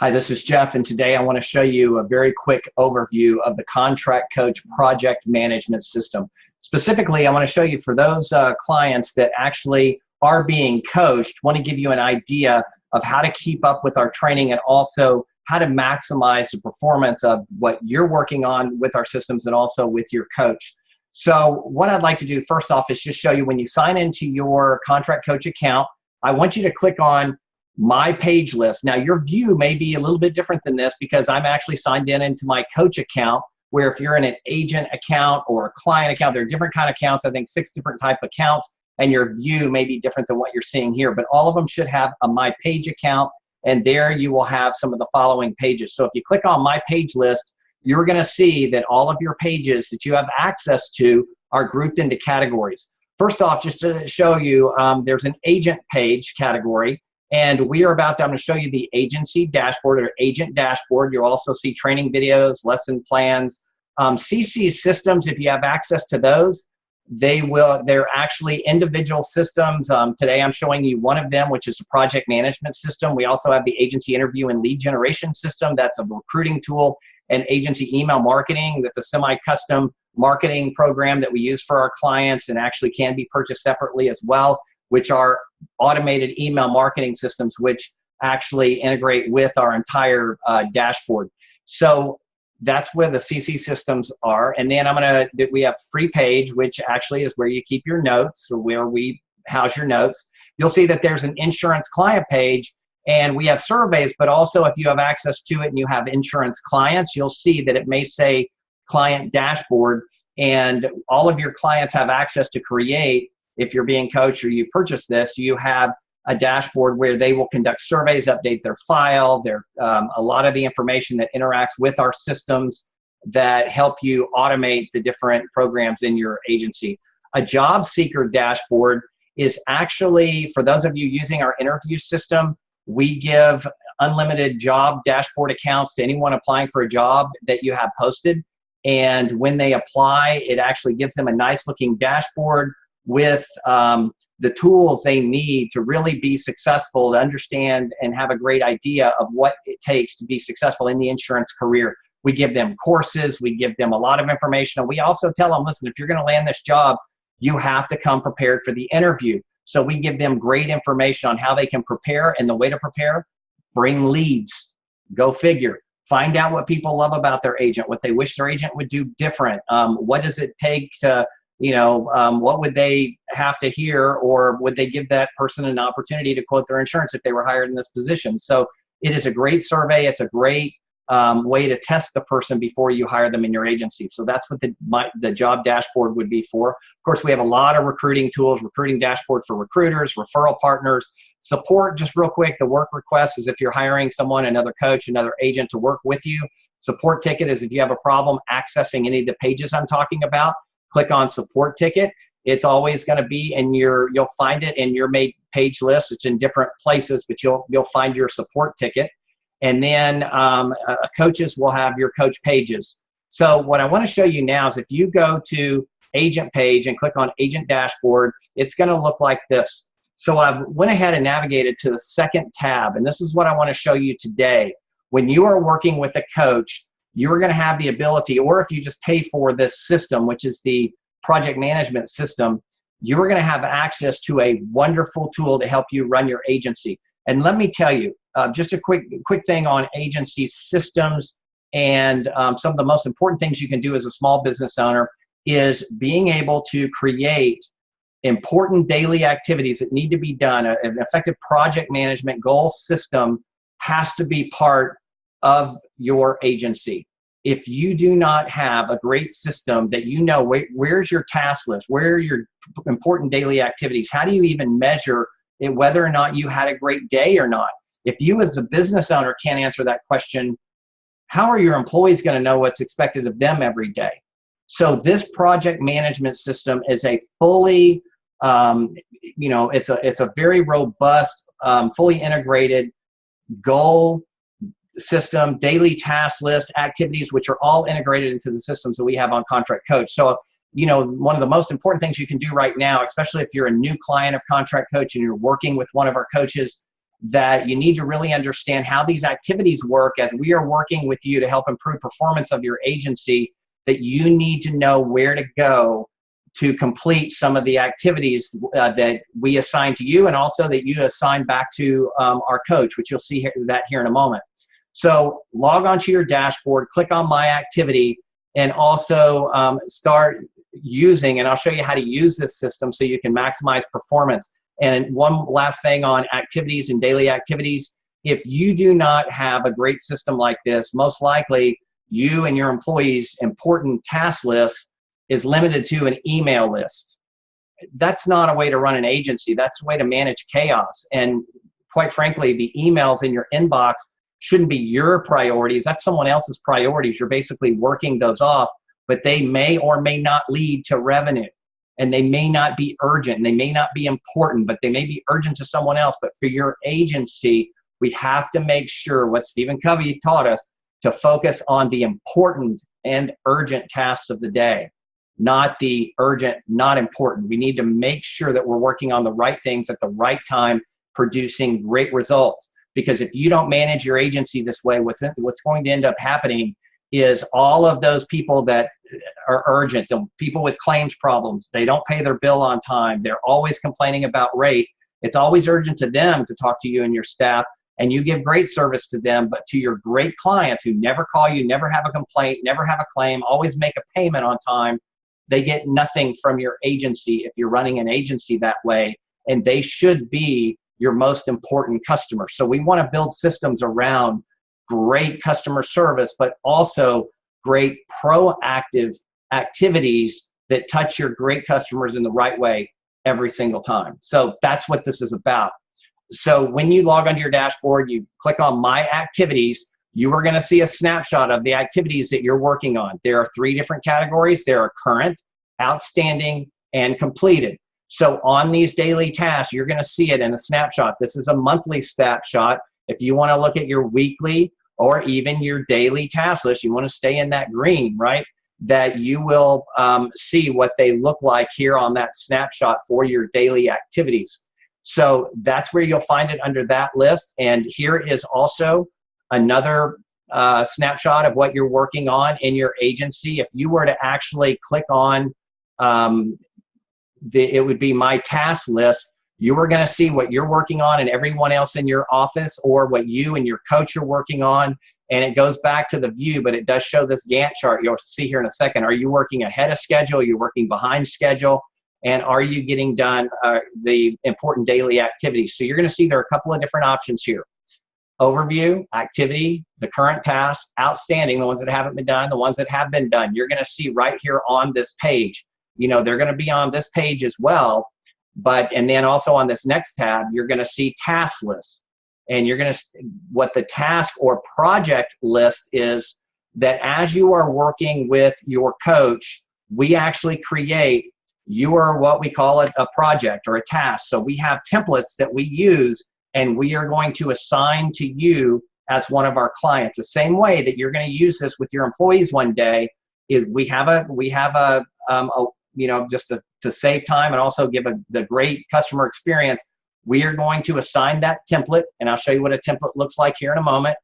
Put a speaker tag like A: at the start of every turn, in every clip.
A: Hi, this is Jeff, and today I want to show you a very quick overview of the ContractCoach project management system. Specifically, I want to show you for those clients that actually are being coached, want to give you an idea of how to keep up with our training and also how to maximize the performance of what you're working on with our systems and also with your coach. So what I'd like to do first off is just show you when you sign into your ContractCoach account, I want you to click on My Page List. Now your view may be a little bit different than this because I'm actually signed into my coach account, where if you're in an agent account or a client account, there are different kind of accounts, I think 6 different type of accounts, and your view may be different than what you're seeing here, but all of them should have a My Page account, and there you will have some of the following pages. So if you click on My Page List, you're gonna see that all of your pages that you have access to are grouped into categories. First off, just to show you, there's an agent page category, and we are about to, I'm going to show you the agency dashboard or agent dashboard. You'll also see training videos, lesson plans. CC systems, if you have access to those, they're actually individual systems. Today I'm showing you one of them, which is a project management system. We also have the agency interview and lead generation system. That's a recruiting tool, and agency email marketing. That's a semi-custom marketing program that we use for our clients and actually can be purchased separately as well, which are automated email marketing systems which actually integrate with our entire dashboard. So that's where the CC systems are. And then we have free page, which actually is where you keep your notes, or where we house your notes. You'll see that there's an insurance client page, and we have surveys, but also if you have access to it and you have insurance clients, you'll see that it may say client dashboard, and all of your clients have access to create. If you're being coached or you purchase this, you have a dashboard where they will conduct surveys, update their file, a lot of the information that interacts with our systems that help you automate the different programs in your agency. A job seeker dashboard is actually, for those of you using our interview system, we give unlimited job dashboard accounts to anyone applying for a job that you have posted. And when they apply, it actually gives them a nice looking dashboard with the tools they need to really be successful, to understand and have a great idea of what it takes to be successful in the insurance career. We give them courses, we give them a lot of information, and we also tell them, listen, if you're gonna land this job, you have to come prepared for the interview. So we give them great information on how they can prepare, and the way to prepare: bring leads, go figure. Find out what people love about their agent, what they wish their agent would do different. What does it take to, what would they have to hear, or would they give that person an opportunity to quote their insurance if they were hired in this position? So it is a great survey. It's a great way to test the person before you hire them in your agency. So that's what the job dashboard would be for. Of course, we have a lot of recruiting tools, recruiting dashboard for recruiters, referral partners, support. Just real quick, the work request is if you're hiring someone, another coach, another agent to work with you. Support ticket is if you have a problem accessing any of the pages I'm talking about. Click on support ticket. It's always going to be in you'll find it in your page list. It's in different places, but you'll find your support ticket. And then coaches will have your coach pages. So what I want to show you now is if you go to agent page and click on agent dashboard, it's going to look like this. So I've went ahead and navigated to the second tab, and this is what I want to show you today. When you are working with a coach, you're going to have the ability, or if you just pay for this system, which is the project management system, you're going to have access to a wonderful tool to help you run your agency. And let me tell you, just a quick thing on agency systems, and some of the most important things you can do as a small business owner is being able to create important daily activities that need to be done. An effective project management goal system has to be part of your agency. If you do not have a great system that where's your task list, where are your important daily activities, how do you even measure whether or not you had a great day or not? If you as the business owner can't answer that question, how are your employees going to know what's expected of them every day? So this project management system is a fully, it's a very robust, fully integrated goal system, daily task list, activities, which are all integrated into the systems that we have on ContractCoach. So, one of the most important things you can do right now, especially if you're a new client of ContractCoach and you're working with one of our coaches, that you need to really understand how these activities work as we are working with you to help improve performance of your agency, that you need to know where to go to complete some of the activities that we assign to you, and also that you assign back to our coach, which you'll see that here in a moment. So log onto your dashboard, click on My Activity, and also start using, and I'll show you how to use this system so you can maximize performance. And one last thing on activities and daily activities, if you do not have a great system like this, most likely you and your employees' important task list is limited to an email list. That's not a way to run an agency. That's a way to manage chaos. And quite frankly, the emails in your inbox shouldn't be your priorities. That's someone else's priorities. You're basically working those off, but they may or may not lead to revenue. And they may not be urgent. They may not be important, but they may be urgent to someone else. But for your agency, we have to make sure what Stephen Covey taught us, to focus on the important and urgent tasks of the day, not the urgent, not important. We need to make sure that we're working on the right things at the right time, producing great results. Because if you don't manage your agency this way, what's going to end up happening is all of those people that are urgent, the people with claims problems, they don't pay their bill on time, they're always complaining about rate. It's always urgent to them to talk to you and your staff, and you give great service to them, but to your great clients who never call you, never have a complaint, never have a claim, always make a payment on time, they get nothing from your agency if you're running an agency that way, and they should be your most important customer. So we want to build systems around great customer service, but also great proactive activities that touch your great customers in the right way every single time. So that's what this is about. So when you log onto your dashboard, you click on My Activities, you are going to see a snapshot of the activities that you're working on. There are 3 different categories. There are current, outstanding, and completed. So on these daily tasks, you're going to see it in a snapshot. This is a monthly snapshot. If you want to look at your weekly or even your daily task list, you want to stay in that green, right? That you will see what they look like here on that snapshot for your daily activities. So that's where you'll find it, under that list. And here is also another snapshot of what you're working on in your agency. If you were to actually click on, it would be My Task List, you are going to see what you're working on and everyone else in your office, or what you and your coach are working on. And it goes back to the view, but it does show this Gantt chart you'll see here in a second. Are you working ahead of schedule? Are you working behind schedule? And are you getting done the important daily activities? So you're going to see there are a couple of different options here. Overview, activity, the current task, outstanding, the ones that haven't been done, the ones that have been done. You're going to see right here on this page. You know, they're going to be on this page as well. But, and then also on this next tab, you're going to see task lists. And you're going to, what the task or project list is, that as you are working with your coach, we actually create your, what we call it, a project or a task. So we have templates that we use, and we are going to assign to you as one of our clients. The same way that you're going to use this with your employees one day is we have a you know, just to save time and also give the great customer experience, we are going to assign that template, and I'll show you what a template looks like here in a moment,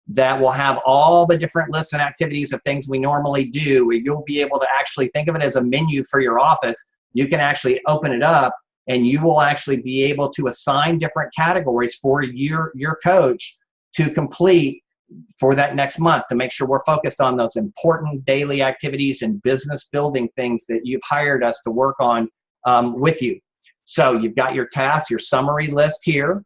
A: that will have all the different lists and activities of things we normally do, where you'll be able to actually think of it as a menu for your office. You can actually open it up, and you will actually be able to assign different categories for your coach to complete for that next month, to make sure we're focused on those important daily activities and business building things that you've hired us to work on with you. So you've got your tasks, your summary list here.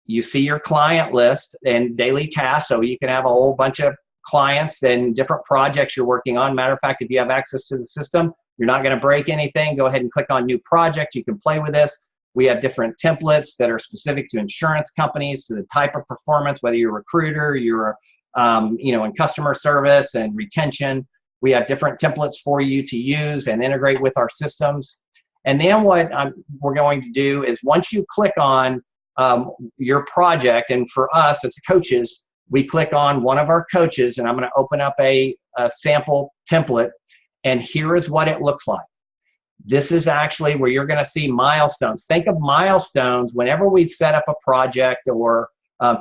A: You see your client list and daily tasks, so you can have a whole bunch of clients and different projects you're working on. Matter of fact, if you have access to the system, you're not going to break anything. Go ahead and click on New Project. You can play with this. We have different templates that are specific to insurance companies, to the type of performance, whether you're a recruiter, you're you know, in customer service and retention. We have different templates for you to use and integrate with our systems. And then what we're going to do is, once you click on your project, and for us as coaches, we click on one of our coaches, and I'm going to open up a sample template, and here is what it looks like. This is actually where you're going to see milestones. Think of milestones whenever we set up a project, or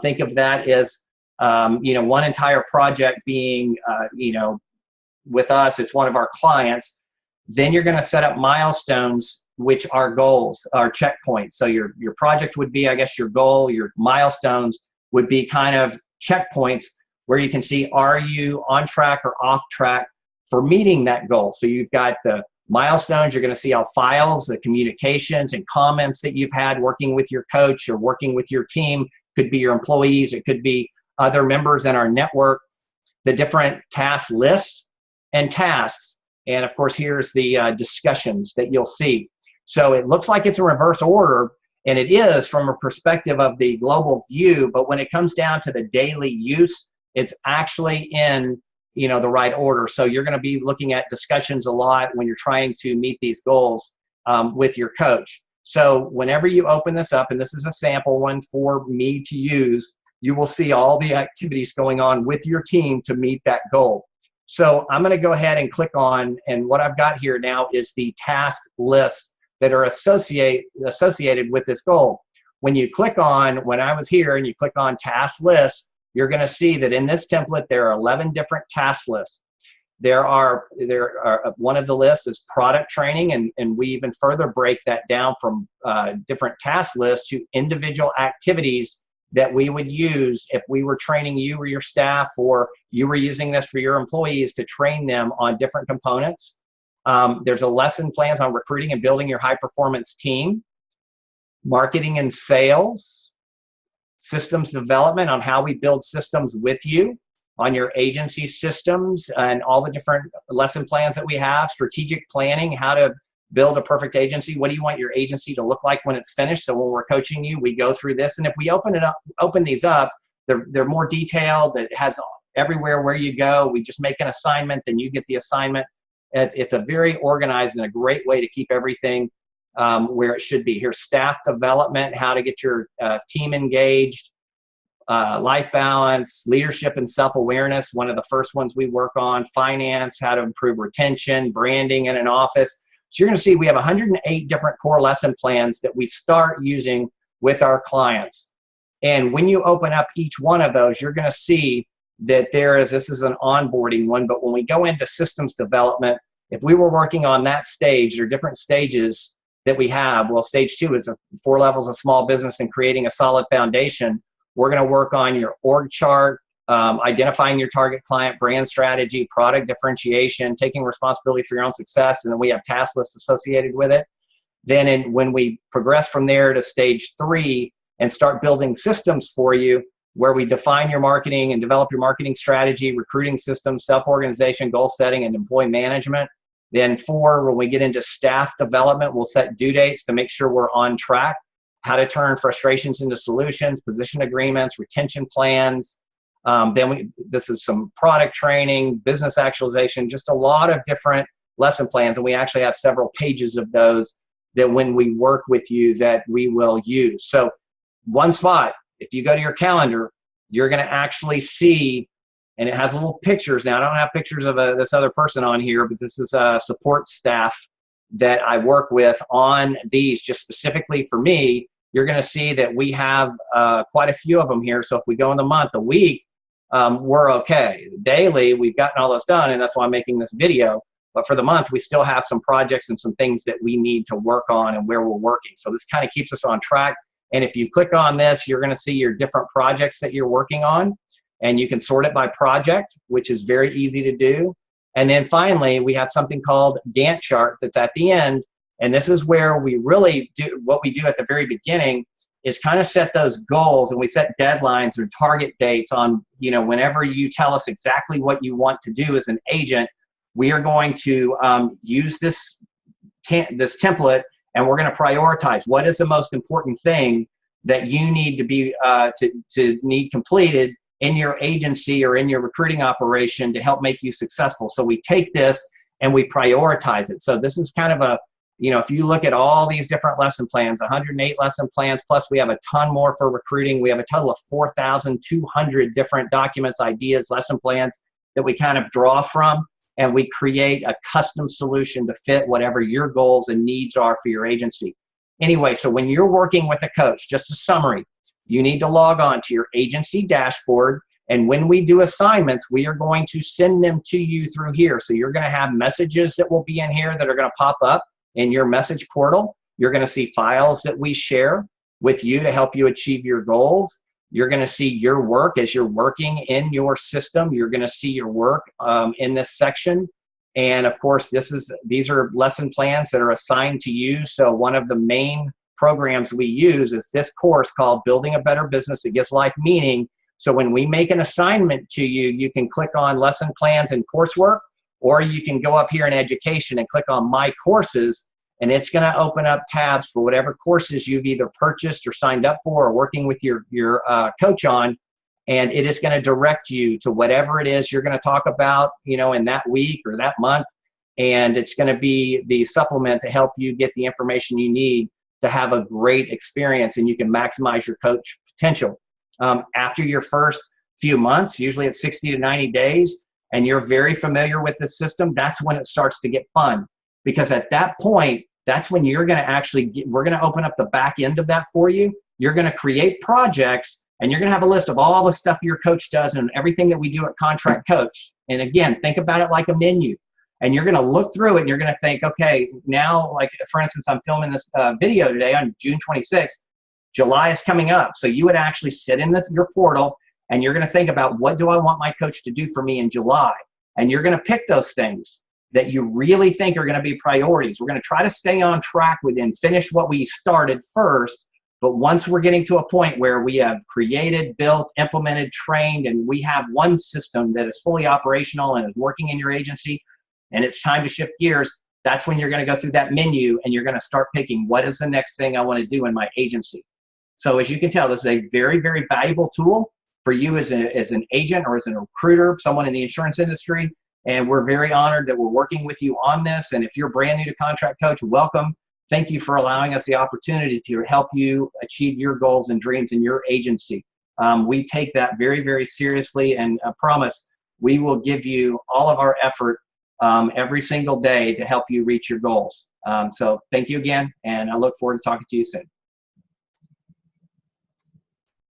A: think of that as one entire project being with us. It's one of our clients. Then you're going to set up milestones, which are goals, are checkpoints. So your project would be, I guess, your goal. Your milestones would be kind of checkpoints where you can see, are you on track or off track for meeting that goal? So you've got the milestones. You're going to see all files, the communications and comments that you've had working with your coach or working with your team. Could be your employees. It could be other members in our network. The different task lists and tasks. And of course, here's the discussions that you'll see. So it looks like it's in reverse order, and it is from a perspective of the global view, but when it comes down to the daily use, it's actually in the right order. So you're going to be looking at discussions a lot when you're trying to meet these goals with your coach. So whenever you open this up, and this is a sample one for me to use, you will see all the activities going on with your team to meet that goal. So I'm going to go ahead and click on, and what I've got here now is the task list that are associated with this goal. When you click on, when I was here and you click on task list, you're going to see that in this template there are 11 different task lists. There are one of the lists is product training, and we even further break that down from different task lists to individual activities that we would use if we were training you or your staff, or you were using this for your employees to train them on different components. There's a lesson plans on recruiting and building your high performance team, marketing and sales, systems development on how we build systems with you, on your agency systems and all the different lesson plans that we have, strategic planning, how to build a perfect agency. What do you want your agency to look like when it's finished? So when we're coaching you, we go through this. And if we open these up, they're more detailed. It has everywhere where you go. We just make an assignment, then you get the assignment. It's a very organized and a great way to keep everything where it should be. Here's staff development, how to get your team engaged, life balance, leadership and self-awareness, one of the first ones we work on, finance, how to improve retention, branding in an office. So you're going to see we have 108 different core lesson plans that we start using with our clients. And when you open up each one of those, you're going to see that this is an onboarding one, but when we go into systems development, if we were working on that stage, there are different stages that we have. Well, stage 2 is 4 levels of small business and creating a solid foundation. We're going to work on your org chart, identifying your target client, brand strategy, product differentiation, taking responsibility for your own success, and then we have task lists associated with it. Then when we progress from there to stage 3 and start building systems for you, where we define your marketing and develop your marketing strategy, recruiting systems, self-organization, goal setting, and employee management. Then 4, when we get into staff development, we'll set due dates to make sure we're on track, how to turn frustrations into solutions, position agreements, retention plans. This is some product training, business actualization, just a lot of different lesson plans. And we actually have several pages of those that when we work with you that we will use. So one spot, if you go to your calendar, you're going to actually see, and it has little pictures. Now, I don't have pictures of this other person on here, but this is a support staff that I work with on these just specifically for me. You're going to see that we have quite a few of them here. So if we go in the month, a week, we're okay. Daily, we've gotten all this done, and that's why I'm making this video. But for the month, we still have some projects and some things that we need to work on and where we're working. So this kind of keeps us on track. And if you click on this, you're going to see your different projects that you're working on, and you can sort it by project, which is very easy to do. And then finally, we have something called Gantt chart that's at the end. And this is where we really do what we do at the very beginning is kind of set those goals, and we set deadlines or target dates on, whenever you tell us exactly what you want to do as an agent, we are going to use this template, and we're going to prioritize what is the most important thing that you need to be to need completed in your agency or in your recruiting operation to help make you successful. So we take this and we prioritize it. So this is kind of a, if you look at all these different lesson plans, 108 lesson plans, plus we have a ton more for recruiting. We have a total of 4,200 different documents, ideas, lesson plans that we kind of draw from. and we create a custom solution to fit whatever your goals and needs are for your agency. Anyway, so when you're working with a coach, just a summary, you need to log on to your agency dashboard. And when we do assignments, we are going to send them to you through here. So you're going to have messages that will be in here that are going to pop up in your message portal. You're going to see files that we share with you to help you achieve your goals. You're going to see your work as you're working in your system. You're going to see your work in this section. And of course, these are lesson plans that are assigned to you. So one of the main programs we use is this course called Building a Better Business That Gives Life Meaning. So when we make an assignment to you, you can click on lesson plans and coursework, or you can go up here in education and click on my courses, and it's going to open up tabs for whatever courses you've either purchased or signed up for or working with your coach on. And it is going to direct you to whatever it is you're going to talk about, in that week or that month. And it's going to be the supplement to help you get the information you need to have a great experience, and you can maximize your coach potential. After your first few months, usually it's 60 to 90 days, and you're very familiar with the system, that's when it starts to get fun. Because at that point, that's when you're going to we're going to open up the back end of that for you. You're going to create projects, and you're going to have a list of all the stuff your coach does and everything that we do at Contract Coach. And again, think about it like a menu. And you're going to look through it, and you're going to think, okay, now, like for instance, I'm filming this video today on June 26th. July is coming up. So you would actually sit in your portal, and you're going to think about, what do I want my coach to do for me in July? And you're going to pick those things that you really think are going to be priorities. We're going to try to stay on track with and finish what we started first. But once we're getting to a point where we have created, built, implemented, trained, and we have one system that is fully operational and is working in your agency, and it's time to shift gears, that's when you're going to go through that menu, and you're going to start picking, what is the next thing I want to do in my agency? So as you can tell, this is a very, very valuable tool for you as an agent or as a recruiter, someone in the insurance industry. And we're very honored that we're working with you on this. And if you're brand new to Contract Coach, welcome. Thank you for allowing us the opportunity to help you achieve your goals and dreams in your agency. We take that very, very seriously, and I promise we will give you all of our effort every single day to help you reach your goals. So thank you again, and I look forward to talking to you soon.